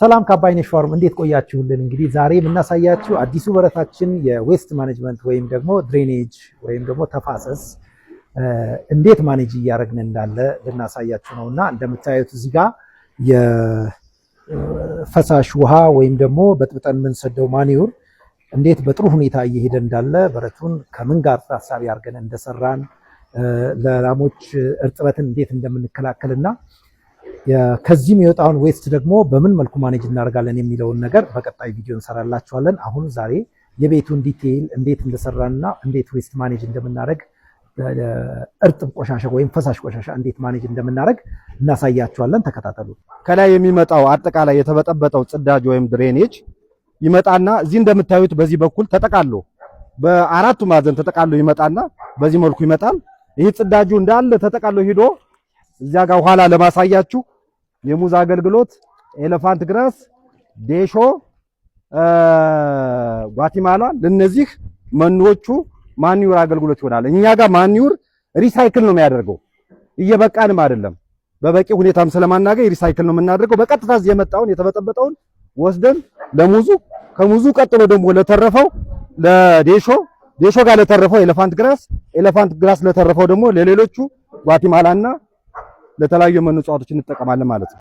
ሰላም ከአባይነሽ ፋርም እንዴት ቆያችሁልን? እንግዲህ ዛሬ የምናሳያችሁ አዲሱ በረታችን የዌስት ማኔጅመንት ወይም ደግሞ ድሬኔጅ ወይም ደግሞ ተፋሰስ እንዴት ማኔጅ እያደረግን እንዳለ ልናሳያችሁ ነውና እንደምታዩት እዚህ ጋር የፈሳሽ ውሃ ወይም ደግሞ በጥብጠን የምንሰደው ማኒውር እንዴት በጥሩ ሁኔታ እየሄደ እንዳለ በረቱን ከምን ጋር ታሳቢ አድርገን እንደሰራን ለላሞች እርጥበትን እንዴት እንደምንከላከልና ከዚህም የወጣውን ዌስት ደግሞ በምን መልኩ ማኔጅ እናደርጋለን የሚለውን ነገር በቀጣይ ቪዲዮ እንሰራላችኋለን። አሁን ዛሬ የቤቱን ዲቴይል እንዴት እንደሰራንና እንዴት ዌስት ማኔጅ እንደምናደርግ እርጥብ ቆሻሻ ወይም ፈሳሽ ቆሻሻ እንዴት ማኔጅ እንደምናደርግ እናሳያችኋለን። ተከታተሉ። ከላይ የሚመጣው አጠቃላይ የተበጠበጠው ጽዳጅ ወይም ድሬኔጅ ይመጣና እዚህ እንደምታዩት በዚህ በኩል ተጠቃሎ በአራቱ ማዕዘን ተጠቃሎ ይመጣና በዚህ መልኩ ይመጣል። ይህ ጽዳጁ እንዳለ ተጠቃሎ ሄዶ እዚያ ጋር ኋላ ለማሳያችሁ የሙዝ አገልግሎት ኤሌፋንት ግራስ፣ ዴሾ፣ ጓቲማላ ለነዚህ መኖቹ ማኒውር አገልግሎት ይሆናል። እኛ ጋር ማኒውር ሪሳይክል ነው የሚያደርገው፣ እየበቃንም አይደለም። በበቂ ሁኔታም ስለማናገኝ ሪሳይክል ነው የምናደርገው። በቀጥታ እዚህ የመጣውን የተበጠበጠውን ወስደን ለሙዙ፣ ከሙዙ ቀጥሎ ደግሞ ለተረፈው ለዴሾ፣ ዴሾ ጋር ለተረፈው ኤሌፋንት ግራስ፣ ኤሌፋንት ግራስ ለተረፈው ደግሞ ለሌሎቹ ጓቲማላና ለተለያዩ መኖ እጽዋቶች እንጠቀማለን ማለት ነው።